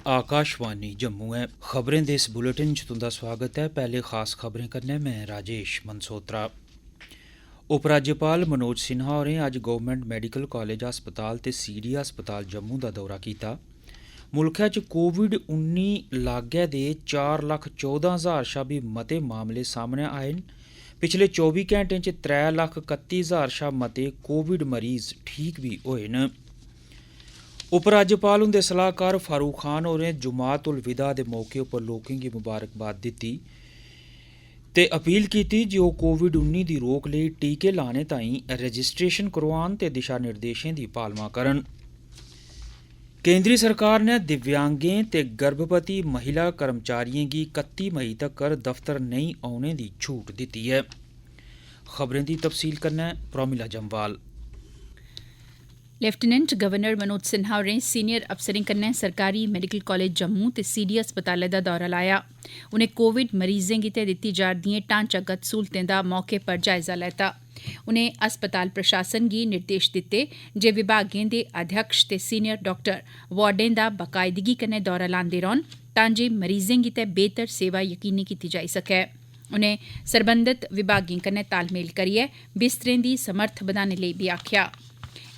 आकाशवाणी जम्मू है। खबरें दे इस बुलेटिन च तुंदा स्वागत है। पहले खास खबरें कन्नै मैं राजेश मनसोत्रा। उपराज्यपाल मनोज सिन्हा होरें अज्ज गवर्नमेंट मैडिकल कॉलेज हस्पताल ते सीडी हस्पताल जम्मू दा दौरा कीता। मुल्खै च कोविड-19 लागै दे 4,14,000 शा भी मते मामले सामने आए न। पिछले 24 घैंटें च 3,31,000 शा मते कोविड मरीज ठीक भी होए न। उपराज्यपाल हुंदे सलाहकार फारूक खान होरें जुमात उल विदा दे मौके उप्पर लोकें गी मुबारकबाद दित्ती ते अपील कीती जे ओह् कोविड-19 दी रोक लेई टीके लाने ताईं रजिस्ट्रेशन करोआन ते दिशा निर्देशें दी पालमा करन। केंद्री सरकार ने दिव्यांगें ते गर्भवती महिला कर्मचारियों गी 31 मई तक्कर दफ्तर नेईं औने दी छूट दित्ती है। खबरें दी तफसील कन्नै प्रोमिला जम्वाल। लेफ्टिनेंट गवर्नर मनोज सिन्हा होरें सीनियर अफसरें कन्नै सरकारी मेडिकल कॉलेज जम्मू ते सीडी अस्पतालै दा दौरा लाया। उनें कोविड मरीजें गितै दित्ती जा'रदिएं ढांचागत सहूलतें दा मौके पर जायजा लैता। उनें अस्पताल प्रशासन गी निर्देश दित्ते जे विभागें दे अध्यक्ष ते सीनियर डाक्टर वार्डें दा बाकायदगी कन्नै दौरा लांदे रौह्न तां जे मरीजें गितै बेहतर सेवा यकीनी कीती जाई सकै। उनें सरबंधत विभागें कन्नै तालमेल करियै बिस्तरें दी समर्थ बधाने लेई बी आखेआ।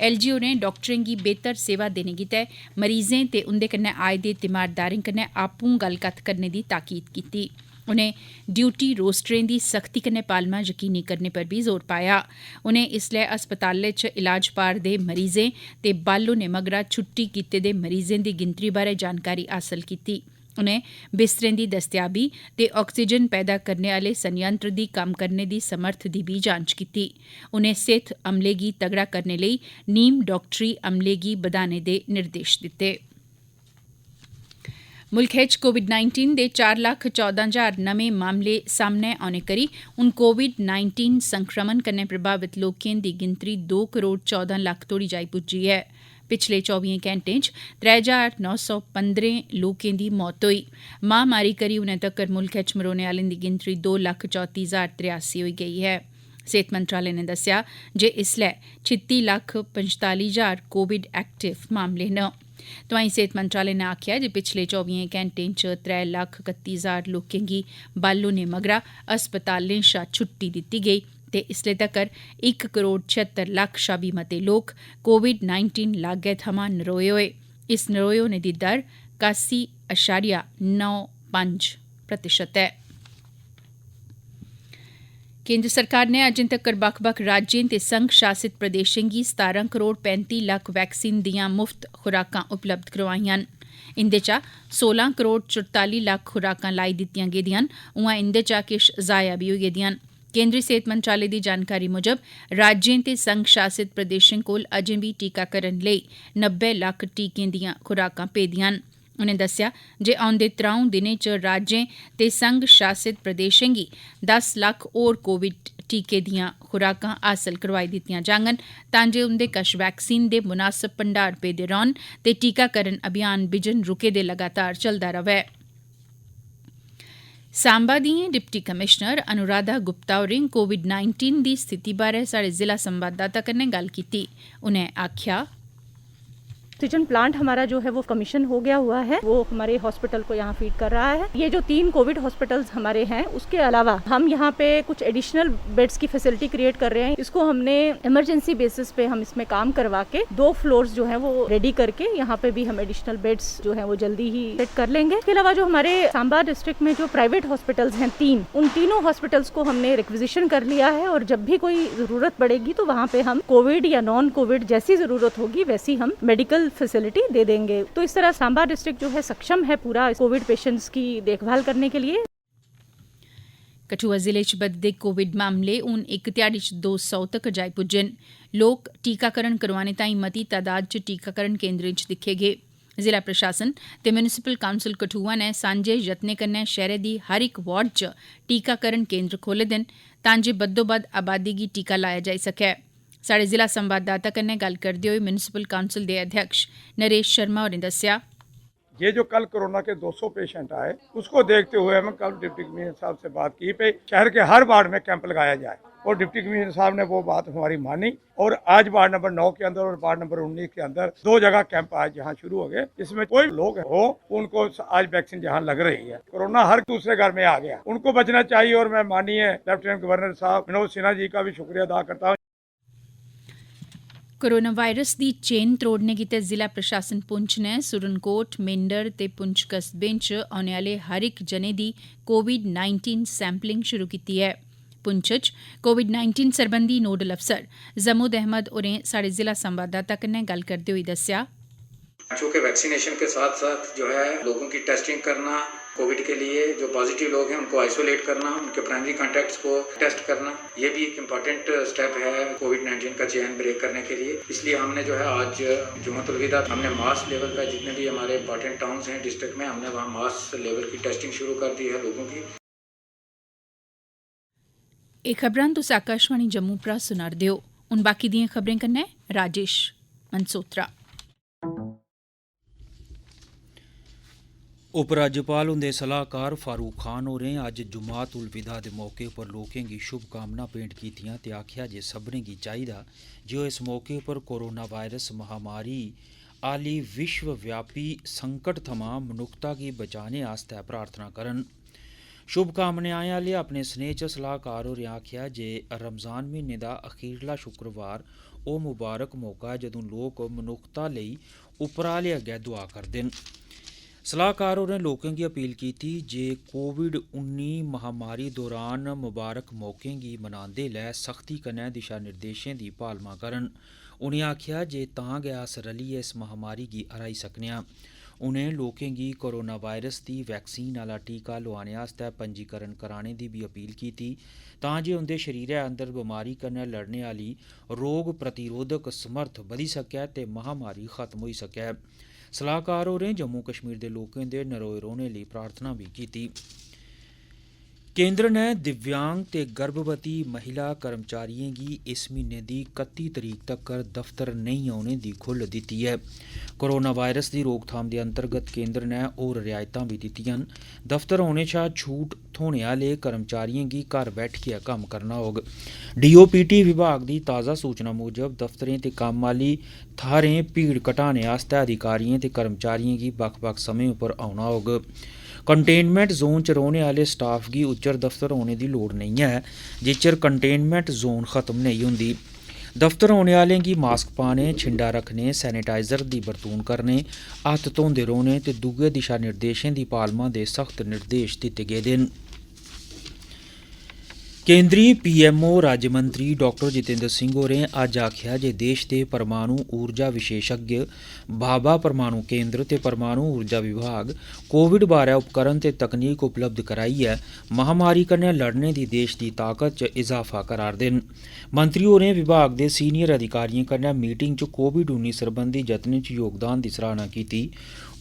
एलजी होरें डाक्टरें गी बेहतर सेवा देने गितै मरीजें ते उंदे कन्नै आए दे तीमारदारें कन्नै आपूं गल्लकत्थ करने दी ताकीद कीती। उनें ड्यूटी रोस्टरें दी सख्ती कन्नै पालमा यकीनी करने पर भी जोर पाया। उनें इसलै अस्पतालें च इलाज पा'रदे मरीजें ते बल्ल होने मगरा छुट्टी कीते दे मरीजें दी गिनतरी बारै जानकारी हासल कीती। उनें बिस्तरें दी दस्तयाबी ते ऑक्सीजन पैदा करने आह्ले संयंत्र दी कम्म करने दी समर्थ दी भी जांच कीती। उनें सेहत अमले गी तगड़ा करने लेई नीम डाक्टरी अमले गी बधाने दे निर्देश दित्ते। मुल्खै च कोविड-19 दे 4,14,000 नमें मामले सामने औने करी हून कोविड-19 संक्रमण कन्नै प्रभावित लोकें दी गिनतरी 2 करोड़ 14 लक्ख तोड़ी जाई पुज्जी ऐ। पिछले 24 घैंटें च 3,915 लोकें दी मौत होई। महामारी करी हुनै तक्कर मुल्खै च मरोने आह्लें दी गिनतरी 2,34,083 होई गेई ऐ। सेहत मंत्रालय ने दस्सेआ जे इसलै 36,45,000 कोविड एक्टिव मामले न। तोआईं सेहत मंत्रालय ने आखेआ जे पिछले 24 घैंटें च 3,31,000 लोकें गी बल्ल होने मगरा अस्पतालें शा छुट्टी दित्ती गेई ते इसले तक्कर 1 करोड़ 76 लक्ख शा बी मते लोक कोविड-19 लागै थमां नरोए होए। इस नरोए होने दी दर 81.95% ऐ। केंद्र सरकार ने अजें तक्कर बक्ख-बक्ख राज्यें ते संघ शासित प्रदेशें गी 17 करोड़ 35 लक्ख वैक्सीन दियां मुफ्त खुराकां उपलब्ध करोआईआं न। इंदे चा 16 करोड़ 44 लक्ख खुराकां लाई दित्तियां गेदियां न। उआं इंदे चा किश जाया बी होई गेदियां न। केंद्री सेहत मंत्रालय दी जानकारी मुजब राज्यें ते संघ शासित प्रदेशें कोल अजें बी टीकाकरण लेई 90 लक्ख टीकें दियां खुराकां पेदियां न। उनें दस्सेआ जे औंदे 3 दिनें च राज्यें ते संघ शासित प्रदेशें गी 10 लक्ख होर कोविड टीके दियां खुराकां हासल करोआई दित्तियां जाङन तां जे उंदे कश वैक्सीन दे मुनासब भंडार पेदे रौह्न ते टीकाकरण अभियान बिजन रुके दे लगातार चलदा रवै। सांबा दिएं डिप्टी कमिशनर अनुराधा गुप्ता होरें कोविड-19 दी स्थिति बारै साढ़े जिला संवाददाता कन्नै गल्ल कीती। उनें आखेआ ऑक्सीजन प्लांट हमारा जो है वो कमीशन हो गया हुआ है, वो हमारे हॉस्पिटल को यहाँ फीड कर रहा है। ये जो 3 कोविड हॉस्पिटल्स हमारे हैं उसके अलावा हम यहाँ पे कुछ एडिशनल बेड्स की फैसिलिटी क्रिएट कर रहे हैं। इसको हमने इमरजेंसी बेसिस पे हम इसमें काम करवा के 2 फ्लोर्स जो है वो रेडी करके यहाँ पे भी हम एडिशनल बेड्स जो है वो जल्दी ही सेट कर लेंगे। इसके अलावा जो हमारे सांबा डिस्ट्रिक्ट में जो प्राइवेट हॉस्पिटल्स हैं 3, उन तीनों हॉस्पिटल्स को हमने रिक्विजिशन कर लिया है और जब भी कोई जरूरत पड़ेगी तो वहाँ पे हम कोविड या नॉन कोविड जैसी जरूरत होगी वैसी हम मेडिकल फैसिलिटी दे देंगे। तो इस तरह सांबा डिस्ट्रिक्ट जो है सक्षम है पूरा कोविड पेशेंट्स की देखभाल करने के लिए। कठुआ जिले च बधदे कोविड मामले हून इक ध्याड़ी च 200 तक्कर जाई पुज्जे न। लोक टीकाकरण करवाने ताईं मती तादाद च टीकाकरण केंद्रें च दिक्खे गे। जिला प्रशासन ते म्युनिसिपल काउंसिल कठुआ ने सांझे यत्नें कन्नै शैह्रे दी हर इक वार्ड च टीकाकरण केंद्र खोले दे न तां जे बद्धोबद्ध आबादी गी टीका लाया जाई सकै। साढ़े जिला संवाददाता कन्नै गल्ल करदे होई म्युनिसिपल काउंसिल दे अध्यक्ष नरेश शर्मा होरें दस्सेआ ये जो कल कोरोना के 200 पेशेंट आए उसको देखते हुए हम कल डिप्टी कमिश्नर साहब से बात की पे शहर के हर वार्ड में कैंप लगाया जाए और डिप्टी कमिश्नर साहब ने वो बात हमारी मानी और आज वार्ड नंबर 9 के अंदर और वार्ड नंबर 19 के अंदर 2 जगह कैंप आज यहाँ शुरू हो गए। इसमें कोई लोग हो उनको आज वैक्सीन जहाँ लग रही है। कोरोना हर दूसरे घर में आ गया, उनको बचना चाहिए और मैं माननीय लेफ्टिनेंट गवर्नर साहब मनोज सिन्हा जी का भी शुक्रिया अदा करता हूँ। कोरोना वायरस दी चेन त्रोड़ने गितै जिला प्रशासन पुंछ ने सुरनकोट, मेंढर ते पुंछ कस्बें च औने आह्ले हर इक जने दी कोविड-19 सैंपलिंग शुरू कीती है। पुंछ च कोविड-19 सरबंधी नोडल अफसर जमूद अहमद होरें साढ़े जिला संवाददाता कन्नै गल्ल करदे होई दस्सेआ, चूँकि वैक्सीनेशन के साथ साथ जो है लोगों की टेस्टिंग करना, कोविड के लिए जो पॉजिटिव लोग हैं उनको आइसोलेट करना, उनके प्राइमरी कॉन्टैक्ट्स को टेस्ट करना, ये भी एक इम्पॉर्टेंट स्टेप है कोविड-19 का चेन ब्रेक करने के लिए। इसलिए हमने जो है आज जुम्मतुल विदा हमने मास लेवल पर जितने भी हमारे इंपॉर्टेंट टाउन्स हैं डिस्ट्रिक्ट में, हमने वहाँ मास लेवल की टेस्टिंग शुरू कर दी है लोगों की। एह् खबरां तुस आकाशवाणी जम्मू परा सुना'रदे हो। हुन बाकी दियां खबरें कन्नै राजेश मनसोत्रा। उपराज्यपाल हुंदे सलाहकार फारूक खान होरें अज्ज जुमात उल विदा दे मौके पर लोकें गी शुभकामनां भेंट कीतियां ते आखेआ जे सभनें गी चाहिदा जे ओह् इस मौके पर कोरोना वायरस महामारी आह्ली विश्वव्यापी संकट थमां मनुक्खता गी बचाने आस्तै प्रार्थना करन। शुभकामनाएं आह्ले अपने स्नेह च सलाहकार होरें आखेआ जे रमज़ान म्हीने दा अखीरला शुक्रवार ओह् मुबारक मौका ऐ जदूं लोक मनुक्खता लेई उप्परा आह्ले अग्गै दुआ करदे न। सलाहकार होरें लोकें गी अपील कीती जे कोविड-19 महामारी दौरान मुबारक मौकें गी मनांदे लै सख्ती कन्नै दिशा निर्देशें दी पालमा करन। उनें आखेआ जे तां गै अस रलियै इस महामारी गी हराई सकने आं। उनें लोकें गी कोरोना वायरस दी वैक्सीन आह्ला टीका लोआने आस्तै पंजीकरण कराने दी बी अपील कीती तां जे उंदे शरीरै अंदर बमारी कन्नै लड़ने आह्ली रोग प्रतिरोधक समर्थ बधी सकै ते महामारी खत्म होई सकै। सलाहकार होरें जम्मू कश्मीर दे लोकें दे नरोए रौह्ने लेई प्रार्थना भी कीती। केंद्र ने दिव्यांग ते गर्भवती महिला कर्मचारियों गी इस महीने दी 31 तरीक तक्कर दफ्तर नेईं औने दी खुल्ल दित्ती है। कोरोना वायरस दी रोकथाम दे अंतर्गत केंद्र ने होर रियायतां भी दित्तियां न। दफ्तर औने शा छूट थ्होने आह्ले कर्मचारियों गी घर बैठियै कम्म करना होग। डीओपीटी विभाग दी ताज़ा सूचना मूजब दफ्तरें ते कम्म आह्ली थाह्रें भीड़ घटाने आस्तै अधिकारियों ते कर्मचारियों गी बक्ख-बक्ख समें उप्पर औना होग। कंटेनमेंट जोन च रौह्ने आह्ले स्टाफ गी उच्चर दफ्तर औने दी लोड़ नेईं ऐ जिच्चर कंटेनमेंट जोन खत्म नेईं हुंदी। दफ्तर औने आह्लें गी मास्क पाने, छिंडा रखने, सैनिटाइजर दी बरतून करने, हत्थ धोंदे रौह्ने ते दुए दिशा निर्देशें दी पालमा दे सख्त निर्देश दित्ते गेदे न। केंद्री पीएमओ राज्य मंत्री डॉक्टर जितेंद्र सिंह होरें अज्ज आखेआ जे देश दे परमाणु ऊर्जा विशेषज्ञ भाभा परमाणु केंद्र ते परमाणु ऊर्जा विभाग कोविड बारै उपकरण ते तकनीक उपलब्ध कराइयै महामारी कन्नै लड़ने दी देश दी ताकत च इजाफा करा'रदे न। मंत्री होरें विभाग दे सीनियर अधिकारियों कन्नै मीटिंग च कोविड-19 सरबंधी जतनें च योगदान दी सराहना कीती।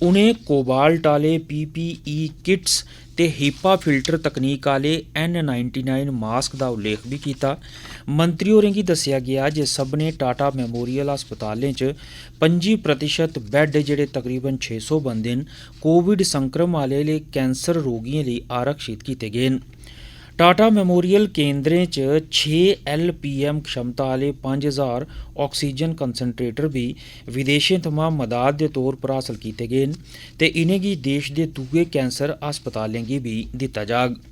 उनें कोबाल्ट आह्ले पीपीई किट्स ते हीपा फिल्टर तकनीक आह्ले N99 मास्क दा उल्लेख भी कीता। मंत्री होरें गी दस्सेआ गेआ जे सभनें टाटा मैमोरियल अस्पतालें च 25% बैड जेह्ड़े तकरीबन 600 बंदे न कोविड संक्रमण आह्ले कैंसर रोगियों लेई आरक्षित कीते गे न। टाटा मैमोरियल केंद्रें च 6 LPM क्षमता आह्ले 5000 ऑक्सीजन कंसनट्रेटर भी विदेशें थमां मदाद दे तौर पर हासल कीते गे न ते इनेंगी देश दे दुए कैंसर अस्पतालें गी भी दित्ता जाग।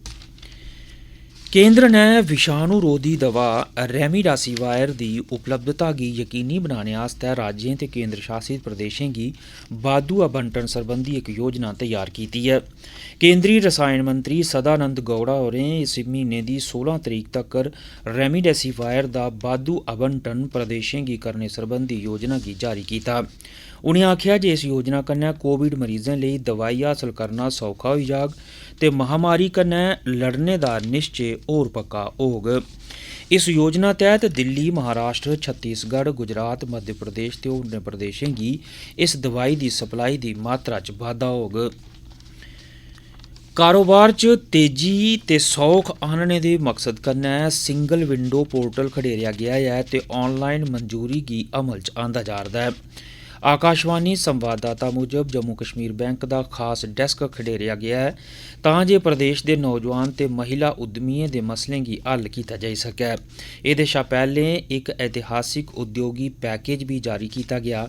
केंद्र ने विषाणु रोधी दवा रेमडेसिविर दी उपलब्धता गी यकीनी बनाने आस्तै राज्यें ते केंद्र शासित प्रदेशें गी बाद्धू आवंटन सरबंधी इक योजना तैयार कीती है। केंद्री रसायन मंत्री सदानंद गौड़ा होरें इस म्हीने दी 16 तरीक तक्कर रेमडेसिविर दा बाद्धू आवंटन प्रदेशें गी करने सरबंधी योजना गी जारी कीता। उनें आखेआ जे इस योजना कन्नै कोविड मरीजें लेई दवाई हासल करना सौखा होई जाग ते महामारी कन्नै लड़ने दा निश्चय होर पक्का होग। इस योजना तैह्त दिल्ली, महाराष्ट्र, छत्तीसगढ़, गुजरात, मध्य प्रदेश ते होरनें प्रदेशें गी इस दवाई दी सप्लाई दी मात्रा च बाद्धा होग। कारोबार च तेजी ते सौख आह्नने दे मकसद कन्नै सिंगल विंडो पोर्टल खडेरेआ गेआ ऐ ते ऑनलाइन मंजूरी गी अमल च आंदा जा'रदा ऐ। आकाशवाणी संवाददाता मुजब जम्मू कश्मीर बैंक का खास डेस्क खडेरिया गया है तां जे प्रदेश के नौजवान ते महिला उद्यमियों के मसलें की हल किया जाई सकै। एह्दे शा पैह्ले एक ऐतिहासिक उद्योगी पैकेज भी जारी किया गया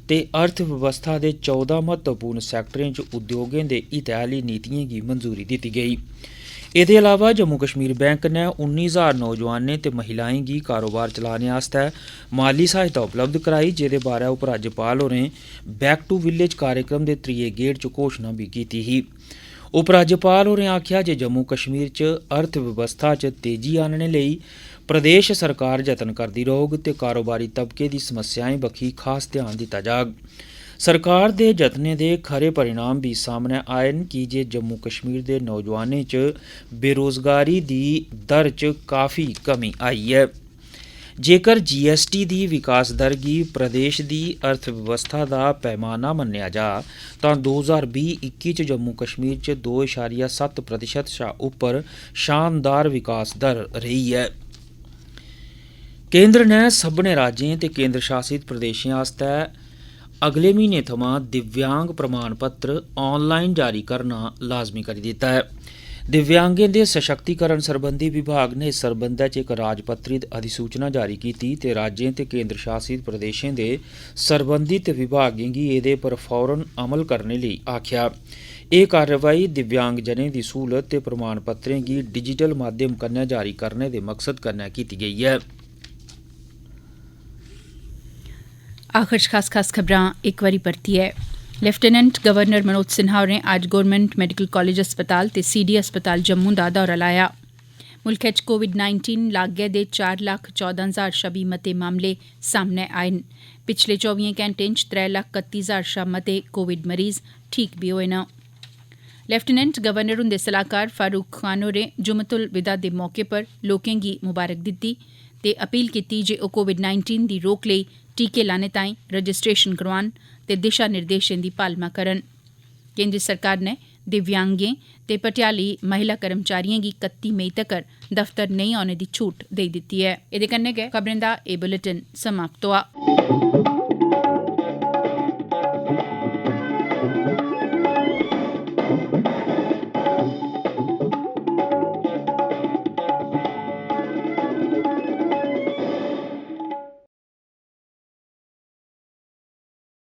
ते अर्थव्यवस्था के 14 महत्वपूर्ण सैक्टरें च उद्योगें दे हितै आह्ली नीतिएं गी मंजूरी दित्ती गई। एह्दे अलावा जम्मू कश्मीर बैंक ने 19,000 नौजवानें ते महिलाएं गी कारोबार चलाने आस्तै माली सहायता उपलब्ध कराई, जेह्दे बारै उपराज्यपाल होरें बैक टू विलेज कार्यक्रम दे त्रिये गेड़ च घोषणा भी कीती ही। उपराज्यपाल होरें आखेआ जे जम्मू कश्मीर च अर्थव्यवस्था च तेजी आह्नने लेई प्रदेश सरकार जतन करदी रौह्ग ते कारोबारी तबके दी समस्याएं बक्खी खास ध्यान दित्ता जाग। सरकार दे जतनें दे खरे परिणाम भी सामने आए न की जे जम्मू कश्मीर दे नौजवानें च बेरोजगारी दी दर च काफ़ी कमी आई है। जेकर GST दी विकास दर गी प्रदेश दी अर्थव्यवस्था दा पैमाना मन्नेआ जा तां 2020-21 च जम्मू कश्मीर च 2.7% शा उप्पर शानदार विकास दर रही है। केंद्र ने सभनें राज्यें ते केंद्र शासित प्रदेशें आस्तै अगले म्हीने थमां दिव्यांग प्रमाण पत्र ऑनलाइन जारी करना लाजमी करी दित्ता है। दिव्यांगें दे सशक्तिकरण सरबंधी विभाग ने इस सरबंधै च इक राजपत्रित अधिसूचना जारी कीती ते राज्यें ते केंद्र शासित प्रदेशें दे सरबंधित विभागें गी एह्दे पर फौरन अमल करने लेई आखेआ। एह् कार्रवाई दिव्यांगजनें दी सहूलत ते प्रमाण पत्रें गी डिजिटल माध्यम कन्नै जारी करने दे मकसद कन्नै कीती गेई है। आखिर खास खबरां एक बारी परतियै। लेफ्टिनेंट गवर्नर मनोज सिन्हा होरें अज्ज गौरमेंट मैडिकल कॉलेज अस्पताल ते CD अस्पताल जम्मू दा दौरा लाया। मुल्खै च कोविड-19 लागै दे 4,14,000 शा बी मते मामले सामने आए न। पिछले 24 घैंटें च 3,31,000 शा मते कोविड मरीज ठीक बी होए न। लेफ्टिनेंट गवर्नर हुंदे सलाहकार फारूक खान होरें जुम्मतुल विदा दे मौके पर लोकें गी मुबारक दित्ती ते अपील कीती जे ओह् कोविड-19 दी रोक लेई टीके लाने ताईं रजिस्ट्रेशन करोआन ते दिशा निर्देशें दी पालमा करन। केंद्र सरकार ने दिव्यांगें ते भटेआली महिला कर्मचारियें गी 31 मई तक्कर दफ्तर नेईं औने दी छूट देई दित्ती ऐ। एह्दे कन्नै गै खबरें दा एह् बुलेटिन समाप्त होआ।